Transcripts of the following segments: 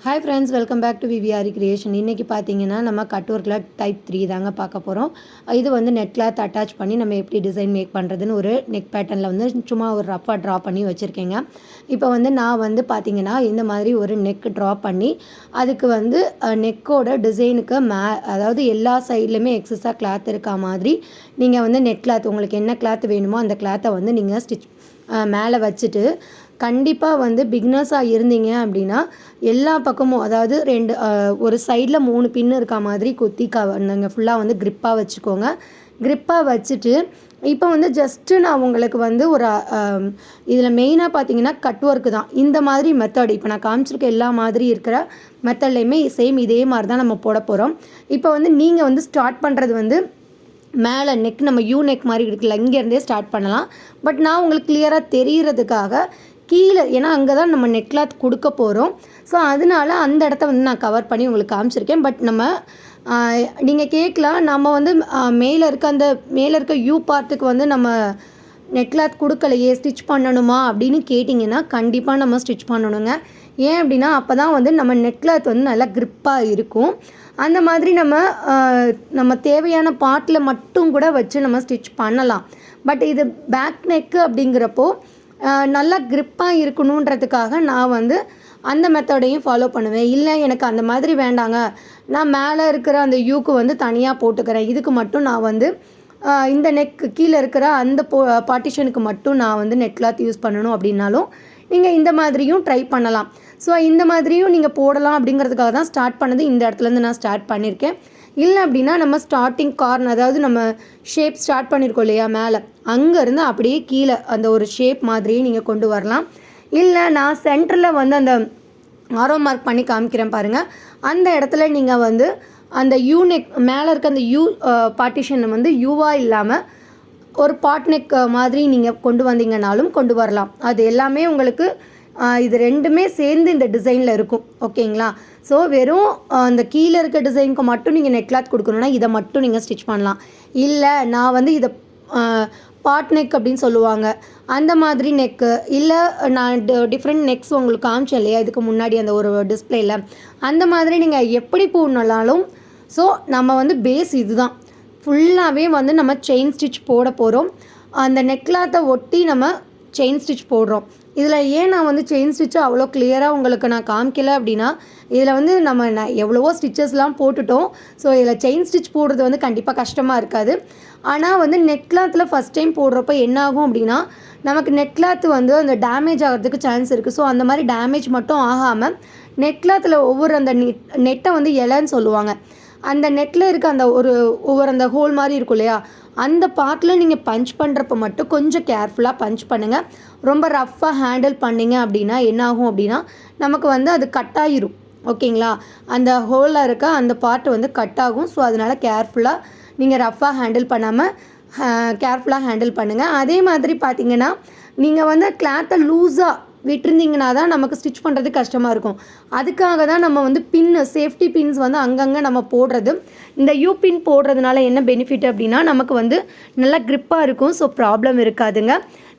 Hi friends, welcome back to விவிஆரி creation. இன்றைக்கி பார்த்தீங்கன்னா நம்ம கட் ஒர்க்கில் டைப் 3 தாங்க பார்க்க போகிறோம். இது வந்து நெட் கிளாத் அட்டாச் பண்ணி நம்ம எப்படி டிசைன் மேக் பண்ணுறதுன்னு ஒரு நெக் பேட்டர்னில் வந்து சும்மா ஒரு ரஃபாக ட்ரா பண்ணி வச்சுருக்கேங்க. இப்போ வந்து நான் வந்து பார்த்தீங்கன்னா இந்த மாதிரி ஒரு நெக் ட்ரா பண்ணி அதுக்கு வந்து நெக்கோட டிசைனுக்கு அதாவது எல்லா சைட்லையுமே எக்ஸஸாக கிளாத் இருக்கா மாதிரி நீங்கள் வந்து நெட் கிளாத் உங்களுக்கு என்ன கிளாத் வேணுமோ அந்த கிளாத்தை வந்து நீங்கள் ஸ்டிச் மேலே வச்சுட்டு கண்டிப்பாக வந்து பிகினர்ஸாக இருந்தீங்க அப்படின்னா எல்லா பக்கமும் அதாவது ஒரு சைடில் 3 பின்னு இருக்கா மாதிரி குத்தி நீங்கள் ஃபுல்லாக வந்து க்ரிப்பாக வச்சுக்கோங்க. க்ரிப்பாக வச்சுட்டு இப்போ வந்து ஜஸ்ட்டு நான் உங்களுக்கு வந்து ஒரு இதில் மெயினாக பார்த்தீங்கன்னா கட் ஒர்க்கு தான். இந்த மாதிரி மெத்தட் இப்போ நான் காமிச்சிருக்க எல்லா மாதிரி இருக்கிற மெத்தட்லேயுமே சேம் இதே மாதிரி தான் நம்ம போட போகிறோம். இப்போ வந்து நீங்கள் வந்து ஸ்டார்ட் பண்ணுறது வந்து மேலே நெக் நம்ம யூ நெக் மாதிரி இருக்குல்ல, இங்கேருந்தே ஸ்டார்ட் பண்ணலாம். பட் நான் உங்களுக்கு கிளியராக தெரிகிறதுக்காக கீழே, ஏன்னா அங்கே தான் நம்ம நெட் கிளாத் கொடுக்க போகிறோம். ஸோ அதனால அந்த இடத்த வந்து நான் கவர் பண்ணி உங்களுக்கு காமிச்சிருக்கேன். பட் நீங்கள் கேட்கலாம், நம்ம வந்து மேலே இருக்க யூ பார்ட்டுக்கு வந்து நம்ம நெட் கிளாத் கொடுக்கலையே, ஸ்டிச் பண்ணணுமா அப்படின்னு கேட்டிங்கன்னா கண்டிப்பாக நம்ம ஸ்டிச் பண்ணணுங்க. ஏன் அப்படின்னா அப்போ தான் வந்து நம்ம நெட் கிளாத் வந்து நல்லா க்ரிப்பாக இருக்கும். அந்த மாதிரி நம்ம தேவையான பார்ட்டில் மட்டும் கூட வச்சு நம்ம ஸ்டிச் பண்ணலாம். பட் இது பேக் நெக்கு அப்படிங்கிறப்போ நல்லா க்ரிப்பாக இருக்கணுன்றதுக்காக நான் வந்து அந்த மெத்தடையும் ஃபாலோ பண்ணுவேன். இல்லை எனக்கு அந்த மாதிரி வேண்டாங்க, நான் மேலே இருக்கிற அந்த யூக்கு வந்து தனியாக போட்டுக்கிறேன், இதுக்கு மட்டும் நான் வந்து இந்த நெக்கு கீழே இருக்கிற அந்த பார்ட்டிஷனுக்கு மட்டும் நான் வந்து நெட் கிளாத் யூஸ் பண்ணணும் அப்படின்னாலும் நீங்கள் இந்த மாதிரியும் ட்ரை பண்ணலாம். ஸோ இந்த மாதிரியும் நீங்கள் போடலாம் அப்படிங்கிறதுக்காக தான் ஸ்டார்ட் பண்ணது. இந்த இடத்துலேருந்து நான் ஸ்டார்ட் பண்ணியிருக்கேன். இல்லை அப்படின்னா நம்ம ஸ்டார்டிங் கார்னர், அதாவது நம்ம ஷேப் ஸ்டார்ட் பண்ணியிருக்கோம் இல்லையா மேலே, அங்கேருந்து அப்படியே கீழே அந்த ஒரு ஷேப் மாதிரியே நீங்கள் கொண்டு வரலாம். இல்லை நான் சென்டரில் வந்து அந்த ஆரோ மார்க் பண்ணி காமிக்கிறேன் பாருங்கள், அந்த இடத்துல நீங்கள் வந்து அந்த யூ நெக் மேலே இருக்க அந்த யூ பார்ட்டிஷன் வந்து யூவாக இல்லாமல் ஒரு பாட் நெக் மாதிரி நீங்கள் கொண்டு வந்தீங்கன்னாலும் கொண்டு வரலாம். அது எல்லாமே உங்களுக்கு இது ரெண்டுமே சேர்ந்து இந்த டிசைனில் இருக்கும். ஓகேங்களா? ஸோ வெறும் அந்த கீழே இருக்க டிசைனுக்கு மட்டும் நீங்கள் நெட் கிளாத் கொடுக்கணுன்னா இதை மட்டும் நீங்கள் ஸ்டிச் பண்ணலாம். இல்லை நான் வந்து இதை பாட் நெக் அப்படின்னு சொல்லுவாங்க, அந்த மாதிரி நெக்கு, இல்லை நான் டிஃப்ரெண்ட் நெக்ஸ் உங்களுக்கு காமிச்சேன் இல்லையா இதுக்கு முன்னாடி அந்த ஒரு டிஸ்பிளேயில், அந்த மாதிரி நீங்கள் எப்படி போடணுன்னாலும். ஸோ நம்ம வந்து பேஸ் இதுதான், ஃபுல்லாகவே வந்து நம்ம செயின் ஸ்டிச் போட போகிறோம். அந்த நெக் கிளாத்தை ஒட்டி நம்ம செயின் ஸ்டிச் போடுறோம். இதில் ஏன் நான் வந்து செயின் ஸ்டிச்சு அவ்வளோ கிளியராக உங்களுக்கு நான் காமிக்கலை அப்படின்னா, இதில் வந்து நம்ம எவ்வளவோ ஸ்டிச்சஸ்லாம் போட்டுட்டோம். ஸோ இதில் செயின் ஸ்டிச் போடுறது வந்து கண்டிப்பாக கஷ்டமாக இருக்காது. ஆனால் வந்து நெட் கிளாத்தில் ஃபஸ்ட் டைம் போடுறப்ப என்ன ஆகும் அப்படின்னா, நமக்கு நெட் கிளாத் வந்து அந்த டேமேஜ் ஆகிறதுக்கு சான்ஸ் இருக்குது. ஸோ அந்த மாதிரி டேமேஜ் மட்டும் ஆகாமல் நெட் கிளாத்தில் ஒவ்வொரு அந்த நெட்டை வந்து இலைன்னு சொல்லுவாங்க, அந்த நெட்டில் இருக்க அந்த ஒவ்வொரு அந்த ஹோல் மாதிரி இருக்கும் இல்லையா, அந்த பார்ட்டில் நீங்கள் பஞ்ச் பண்ணுறப்ப மட்டும் கொஞ்சம் கேர்ஃபுல்லாக பஞ்ச் பண்ணுங்கள். ரொம்ப ரஃப்பாக ஹேண்டில் பண்ணிங்க அப்படின்னா என்ன ஆகும் அப்படின்னா நமக்கு வந்து அது கட் ஆகிரும். ஓகேங்களா? அந்த ஹோலில் இருக்க அந்த பார்ட் வந்து கட் ஆகும். ஸோ அதனால் கேர்ஃபுல்லாக நீங்கள் ரஃப்பாக ஹேண்டில் பண்ணாமல் கேர்ஃபுல்லாக ஹேண்டில் பண்ணுங்கள். அதே மாதிரி பார்த்தீங்கன்னா நீங்கள் வந்து கிளாத்தை லூஸாக விட்டுருந்தீங்கன்னா தான் நமக்கு ஸ்டிச் பண்ணுறது கஷ்டமாக இருக்கும். அதுக்காக தான் நம்ம வந்து சேஃப்டி பின்ஸ் வந்து அங்கங்கே நம்ம போடுறது. இந்த யூ பின் போடுறதுனால என்ன பெனிஃபிட் அப்படின்னா நமக்கு வந்து நல்லா க்ரிப்பாக இருக்கும். ஸோ ப்ராப்ளம் இருக்காதுங்க.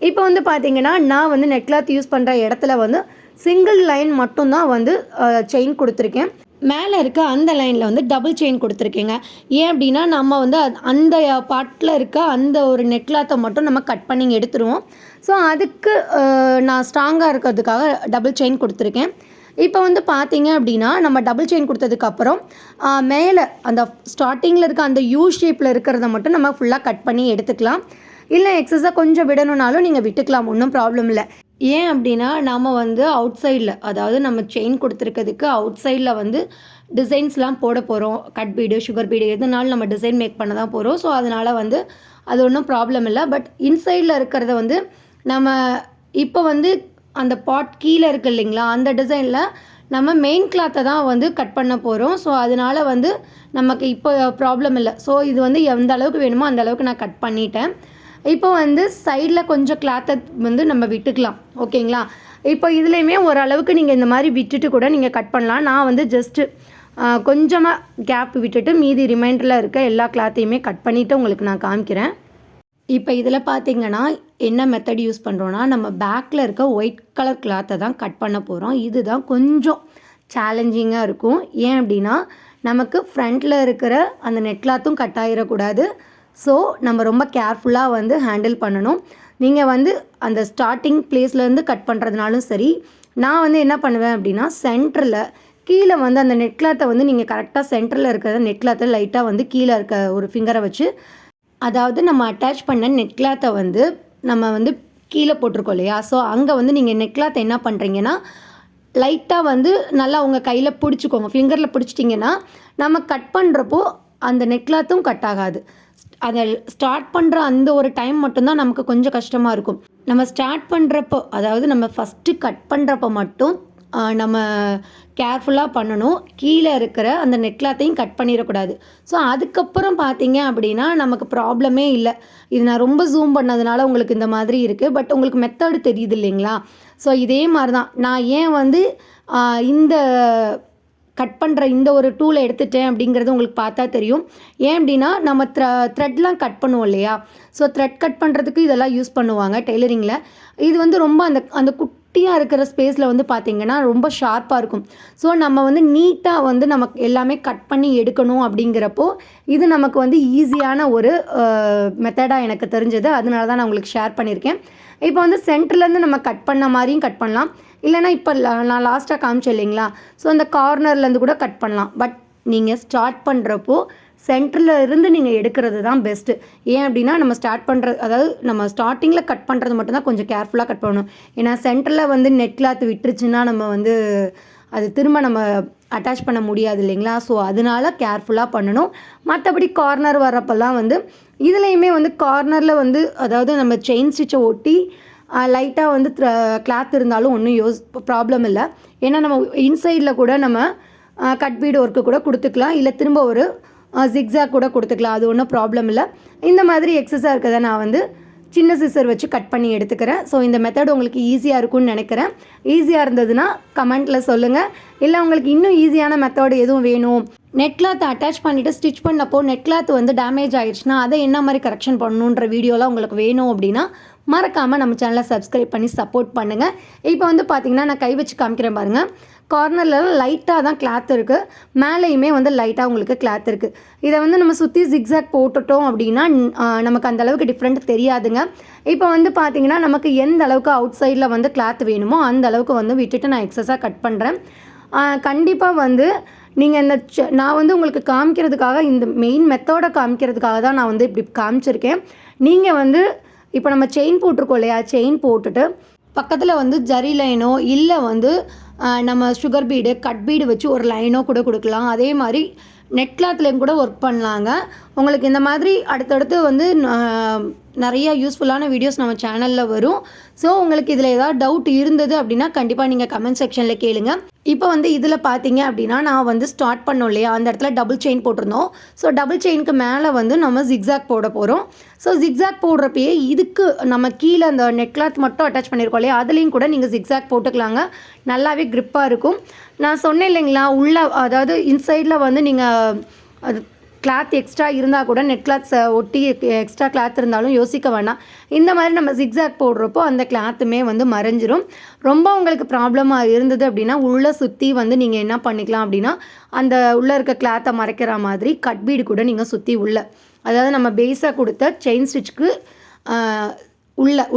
இப்போ வந்து பார்த்தீங்கன்னா நான் வந்து நெட் கிளாத் யூஸ் பண்ணுற இடத்துல வந்து சிங்கிள் லைன் மட்டும்தான் வந்து செயின் கொடுத்துருக்கேன். மேலே இருக்க அந்த லைனில் வந்து டபுள் செயின் கொடுத்துருக்கேங்க. ஏன் அப்படின்னா நம்ம வந்து அந்த பார்ட்டில் இருக்க அந்த ஒரு நெட் கிளாத்தை மட்டும் நம்ம கட் பண்ணி எடுத்துருவோம். ஸோ அதுக்கு நான் ஸ்ட்ராங்காக இருக்கிறதுக்காக டபுள் செயின் கொடுத்துருக்கேன். இப்போ வந்து பார்த்தீங்க அப்படின்னா நம்ம டபுள் செயின் கொடுத்ததுக்கப்புறம் மேலே அந்த ஸ்டார்டிங்கில் இருக்க அந்த யூ ஷேப்பில் இருக்கிறத மட்டும் நம்ம ஃபுல்லாக கட் பண்ணி எடுத்துக்கலாம். இல்லை எக்ஸஸாக கொஞ்சம் விடணுன்னாலும் நீங்கள் விட்டுக்கலாம், ஒன்றும் ப்ராப்ளம் இல்லை. ஏன் அப்படின்னா நம்ம வந்து அவுட் சைடில், அதாவது நம்ம செயின் கொடுத்துருக்கிறதுக்கு அவுட் சைடில் வந்து டிசைன்ஸ்லாம் போட போகிறோம். கட் பீடு, சுகர் பீடு, எதுனாலும் நம்ம டிசைன் மேக் பண்ண தான் போகிறோம். ஸோ அதனால் வந்து அது ஒன்றும் ப்ராப்ளம் இல்லை. பட் இன்சைடில் இருக்கிறத வந்து நம்ம இப்போ வந்து அந்த பாட் கீழே இருக்குது இல்லைங்களா, அந்த டிசைனில் நம்ம மெயின் கிளாத்தை தான் வந்து கட் பண்ண போகிறோம். ஸோ அதனால் வந்து நமக்கு இப்போ ப்ராப்ளம் இல்லை. ஸோ இது வந்து எந்த அளவுக்கு வேணுமோ அந்த அளவுக்கு நான் கட் பண்ணிட்டேன். இப்போ வந்து சைடில் கொஞ்சம் கிளாத்தை வந்து நம்ம விட்டுக்கலாம். ஓகேங்களா? இப்போ இதுலேயுமே ஓரளவுக்கு நீங்கள் இந்த மாதிரி விட்டுட்டு கூட நீங்கள் கட் பண்ணலாம். நான் வந்து ஜஸ்ட்டு கொஞ்சமாக கேப் விட்டுட்டு மீதி ரிமைண்டரில் இருக்க எல்லா கிளாத்தையுமே கட் பண்ணிவிட்டு உங்களுக்கு நான் காமிக்கிறேன். இப்போ இதில் பார்த்தீங்கன்னா என்ன மெத்தட் யூஸ் பண்ணுறோன்னா, நம்ம பேக்கில் இருக்க ஒயிட் கலர் கிளாத்தை தான் கட் பண்ண போகிறோம். இதுதான் கொஞ்சம் சேலஞ்சிங்காக இருக்கும். ஏன் அப்படின்னா நமக்கு ஃப்ரண்ட்டில் இருக்கிற அந்த நெட் கிளாத்தும் கட் ஆகிடக்கூடாது. ஸோ நம்ம ரொம்ப கேர்ஃபுல்லாக வந்து ஹேண்டில் பண்ணணும். நீங்கள் வந்து அந்த ஸ்டார்டிங் ப்ளேஸ்லேருந்து கட் பண்ணுறதுனாலும் சரி, நான் வந்து என்ன பண்ணுவேன் அப்படின்னா சென்டரில் கீழே வந்து அந்த நெட் கிளாத்தை வந்து நீங்கள் கரெக்டாக சென்டரில் இருக்கிற நெட் கிளாத்தை லைட்டாக வந்து கீழே இருக்க ஒரு ஃபிங்கரை வச்சு, அதாவது நம்ம அட்டாச் பண்ண நெட் கிளாத்தை வந்து நம்ம வந்து கீழே போட்டிருக்கோம் இல்லையா, ஸோ அங்கே வந்து நீங்கள் நெட் கிளாத்தை என்ன பண்ணுறீங்கன்னா லைட்டாக வந்து நல்லா உங்கள் கையில் பிடிச்சிக்கோங்க. ஃபிங்கரில் பிடிச்சிட்டிங்கன்னா நம்ம கட் பண்ணுறப்போ அந்த நெட் கிளாத்தும் கட் ஆகாது. அதை ஸ்டார்ட் பண்ணுற அந்த ஒரு டைம் மட்டும்தான் நமக்கு கொஞ்சம் கஷ்டமாக இருக்கும். நம்ம ஸ்டார்ட் பண்ணுறப்போ, அதாவது நம்ம ஃபஸ்ட்டு கட் பண்ணுறப்போ மட்டும் நம்ம கேர்ஃபுல்லாக பண்ணணும். கீழே இருக்கிற அந்த நெட் கிளாத்தையும் கட் பண்ணிடக்கூடாது. ஸோ அதுக்கப்புறம் பார்த்தீங்க அப்படின்னா நமக்கு ப்ராப்ளமே இல்லை. இது நான் ரொம்ப ஜூம் பண்ணதுனால உங்களுக்கு இந்த மாதிரி இருக்குது. பட் உங்களுக்கு மெத்தடு தெரியுது இல்லைங்களா? ஸோ இதே மாதிரி தான் நான் ஏன் வந்து இந்த கட் பண்ணுற இந்த ஒரு டூலை எடுத்துட்டேன் அப்படிங்கிறது உங்களுக்கு பார்த்தா தெரியும். ஏன் அப்படின்னா நம்ம த்ரெட்லாம் கட் பண்ணுவோம் இல்லையா, ஸோ த்ரெட் கட் பண்ணுறதுக்கு இதெல்லாம் யூஸ் பண்ணுவாங்க டெய்லரிங்கில். இது வந்து ரொம்ப அந்த குட்டியாக இருக்கிற ஸ்பேஸில் வந்து பார்த்திங்கன்னா ரொம்ப ஷார்ப்பாக இருக்கும். ஸோ நம்ம வந்து நீட்டாக வந்து நமக்கு எல்லாமே கட் பண்ணி எடுக்கணும் அப்படிங்கிறப்போ இது நமக்கு வந்து ஈஸியான ஒரு மெத்தடாக எனக்கு தெரிஞ்சது. அதனால தான் நான் உங்களுக்கு ஷேர் பண்ணியிருக்கேன். இப்போ வந்து சென்டர்லேருந்து நம்ம கட் பண்ண மாதிரியும் கட் பண்ணலாம். இல்லைனா இப்போ நான் லாஸ்ட்டாக காமிச்சேன் இல்லைங்களா, ஸோ அந்த கார்னர்லேருந்து கூட கட் பண்ணலாம். பட் நீங்கள் ஸ்டார்ட் பண்ணுறப்போ சென்டரில் இருந்து நீங்கள் எடுக்கிறது தான் பெஸ்ட்டு. ஏன் அப்படின்னா நம்ம அதாவது நம்ம ஸ்டார்டிங்கில் கட் பண்ணுறது மட்டும்தான் கொஞ்சம் கேர்ஃபுல்லாக கட் பண்ணணும். ஏன்னா சென்டரில் வந்து நெட் கிளாத் விட்டுருச்சுன்னா நம்ம வந்து அது திரும்ப நம்ம அட்டாச் பண்ண முடியாது இல்லைங்களா, ஸோ அதனால கேர்ஃபுல்லாக பண்ணணும். மற்றபடி கார்னர் வர்றப்பெல்லாம் வந்து இதுலேயுமே வந்து கார்னரில் வந்து அதாவது நம்ம செயின் ஸ்டிச்சை ஒட்டி லைட்டாக வந்து கிளாத் இருந்தாலும் ஒன்றும் ப்ராப்ளம் இல்லை. ஏன்னா நம்ம இன்சைடில் கூட நம்ம கட் பீட் ஒர்க்கு கூட கொடுத்துக்கலாம், இல்லை திரும்ப ஒரு ஜிக்ஸாக் கூட கொடுத்துக்கலாம். அது ஒன்றும் ப்ராப்ளம் இல்லை. இந்த மாதிரி எக்ஸஸாக இருக்கிறத நான் வந்து சின்ன சிசர் வச்சு கட் பண்ணி எடுத்துக்கிறேன். ஸோ இந்த மெத்தட் உங்களுக்கு ஈஸியாக இருக்கும்னு நினைக்கிறேன். ஈஸியாக இருந்ததுன்னா கமெண்ட்டில் சொல்லுங்கள். இல்லை உங்களுக்கு இன்னும் ஈஸியான மெத்தட் எதுவும் வேணும், நெட் கிளாத்தை அட்டாச் பண்ணிவிட்டு ஸ்டிச் பண்ணப்போ நெட் கிளாத் வந்து டேமேஜ் ஆகிடுச்சுன்னா அதை என்ன மாதிரி கரெக்ஷன் பண்ணணுன்ற வீடியோலாம் உங்களுக்கு வேணும் அப்படின்னா மறக்காமல் நம்ம சேனலை சப்ஸ்கிரைப் பண்ணி சப்போர்ட் பண்ணுங்கள். இப்போ வந்து பார்த்திங்கன்னா நான் கை வச்சு காமிக்கிறேன் பாருங்கள். கார்னரில் லைட்டாக தான் கிளாத் இருக்குது, மேலேயுமே வந்து லைட்டாக உங்களுக்கு கிளாத் இருக்குது. இதை வந்து நம்ம சுற்றி ஜிக்ஸாக் போட்டுட்டோம் அப்படின்னா நமக்கு அந்தளவுக்கு டிஃப்ரெண்ட் தெரியாதுங்க. இப்போ வந்து பார்த்திங்கன்னா நமக்கு எந்த அளவுக்கு அவுட் சைடில் வந்து கிளாத் வேணுமோ அந்த அளவுக்கு வந்து விட்டுட்டு நான் எக்ஸஸாக கட் பண்ணுறேன். கண்டிப்பாக வந்து நீங்கள் நான் வந்து உங்களுக்கு காமிக்கிறதுக்காக இந்த மெயின் மெத்தடை காமிக்கிறதுக்காக தான் நான் வந்து இப்படி காமிச்சிருக்கேன். நீங்கள் வந்து இப்போ நம்ம செயின் போட்டிருக்கோம் இல்லையா, செயின் போட்டுட்டு பக்கத்தில் வந்து ஜரி லைனோ இல்லை வந்து நம்ம சுகர் பீடு கட் பீடு வச்சு ஒரு லைனோ கூட கொடுக்கலாம். அதே மாதிரி நெட் கிளாத்லேயும் கூட ஒர்க் பண்ணலாங்க. உங்களுக்கு இந்த மாதிரி அடுத்தடுத்து வந்து நிறைய யூஸ்ஃபுல்லான வீடியோஸ் நம்ம சேனலில் வரும். ஸோ உங்களுக்கு இதில் ஏதாவது டவுட் இருந்தது அப்படின்னா கண்டிப்பாக நீங்கள் கமெண்ட் செக்ஷனில் கேளுங்க. இப்போ வந்து இதில் பார்த்தீங்க அப்படின்னா நான் வந்து ஸ்டார்ட் பண்ணோம் இல்லையா, அந்த இடத்துல டபுள் செயின் போட்டிருந்தோம். ஸோ டபுள் செயினுக்கு மேலே வந்து நம்ம ஜிக்ஸாக் போட போகிறோம். ஸோ ஜிக்ஸாக் போடுறப்பயே இதுக்கு நம்ம கீழே அந்த நெட் கிளாத் மட்டும் அட்டாச் பண்ணியிருக்கோம் இல்லையா, அதுலேயும் கூட நீங்கள் ஜிக்ஸாக் போட்டுக்கலாங்க. நல்லாவே க்ரிப்பாக இருக்கும். நான் சொன்னேன் இல்லைங்களா, அதாவது இன்சைடில் வந்து நீங்கள் அது கிளாத் எக்ஸ்ட்ரா இருந்தால் கூட நெட் கிளாத்ஸை ஒட்டி எக்ஸ்ட்ரா கிளாத் இருந்தாலும் யோசிக்க வேண்டாம். இந்த மாதிரி நம்ம ஜிக்ஸாக் போடுறப்போ அந்த கிளாத்துமே வந்து மறைஞ்சிரும். ரொம்ப உங்களுக்கு ப்ராப்ளமாக இருந்தது அப்படின்னா உள்ளே சுற்றி வந்து நீங்கள் என்ன பண்ணிக்கலாம் அப்படின்னா அந்த உள்ளே இருக்க கிளாத்தை மறைக்கிற மாதிரி கட் பீடு கூட நீங்கள் சுற்றி அதாவது நம்ம பேஸாக கொடுத்த செயின் ஸ்டிச்சுக்கு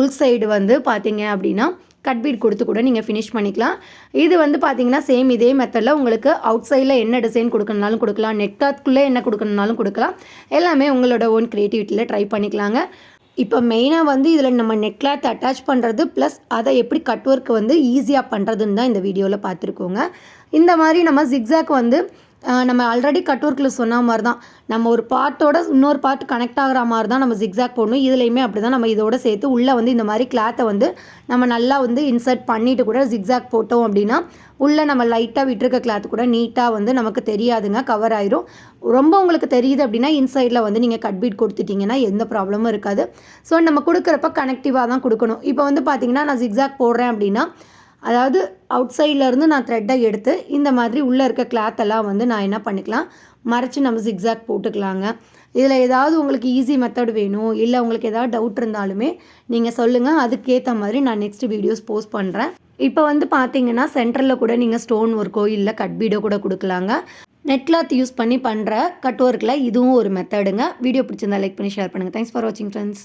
உள் சைடு வந்து பார்த்தீங்க அப்படின்னா கட் பீட் கொடுத்து கூட நீங்கள் ஃபினிஷ் பண்ணிக்கலாம். இது வந்து பார்த்தீங்கன்னா சேம் இதே மெத்தடில் உங்களுக்கு அவுட் சைடில் என்ன டிசைன் கொடுக்கணுனாலும் கொடுக்கலாம், நெட் கிளாத்குள்ளே என்ன கொடுக்கணுனாலும் கொடுக்கலாம். எல்லாமே உங்களோட ஓன் க்ரியேட்டிவிட்டியில் ட்ரை பண்ணிக்கலாங்க. இப்போ மெயினாக வந்து இதில் நம்ம நெட் கிளாத் அட்டாச் பண்ணுறது ப்ளஸ் அதை எப்படி கட் ஒர்க் வந்து ஈஸியாக பண்ணுறதுன்னு தான் இந்த வீடியோவில் பார்த்துருக்கோங்க. இந்த மாதிரி நம்ம ஜிக்ஸாக் வந்து நம்ம ஆல்ரெடி கட் ஒர்க்கில் சொன்ன மாதிரி தான் நம்ம ஒரு பார்ட்டோட இன்னொரு பார்ட் கனெக்ட் ஆகிற மாதிரி தான் நம்ம ஜிக்ஸாக் போடணும். இதுலேயுமே அப்படி தான் நம்ம இதோட சேர்த்து உள்ளே வந்து இந்த மாதிரி கிளாத்தை வந்து நம்ம நல்லா வந்து இன்சர்ட் பண்ணிவிட்டு கூட ஜிக்ஸாக் போட்டோம் அப்படின்னா உள்ளே நம்ம லைட்டாக விட்டுருக்க கிளாத் கூட நீட்டாக வந்து நமக்கு தெரியாதுங்க, கவர் ஆயிரும். ரொம்ப உங்களுக்கு தெரியுது அப்படின்னா இன்சைடில் வந்து நீங்கள் கட் பீட் கொடுத்துட்டிங்கன்னா எந்த ப்ராப்ளமும் இருக்காது. ஸோ நம்ம கொடுக்குறப்ப கனெக்டிவாக தான் கொடுக்கணும். இப்போ வந்து பார்த்திங்கன்னா நான் ஜிக்ஸாக் போடுறேன் அப்படின்னா அதாவது அவுட் சைட்லேருந்து நான் த்ரெட்டை எடுத்து இந்த மாதிரி உள்ளே இருக்க கிளாத்தெல்லாம் வந்து நான் என்ன பண்ணிக்கலாம், மறைச்சி நம்ம ஜிக்ஸாக் போட்டுக்கலாங்க. இதில் ஏதாவது உங்களுக்கு ஈஸி மெத்தட் வேணும் இல்லை உங்களுக்கு ஏதாவது டவுட் இருந்தாலுமே நீங்கள் சொல்லுங்கள். அதுக்கேற்ற மாதிரி நான் நெக்ஸ்ட் வீடியோஸ் போஸ்ட் பண்ணுறேன். இப்போ வந்து பார்த்தீங்கன்னா, சென்டரில கூட நீங்க ஸ்டோன் ஒர்க்கோ, இல்ல கட் பீடோ கூட குடுக்கலாங்க. நெட் கிளாத் யூஸ் பண்ணி பண்ற கட் ஒர்க்ல இதுவும் ஒரு மெத்தடுங்க. வீடியோ பிடிச்சிருந்தா லைக் பண்ணி ஷேர் பண்ணுங்க. தேங்க்ஸ் ஃபார் வாட்சிங் ஃபிரெண்ட்ஸ்.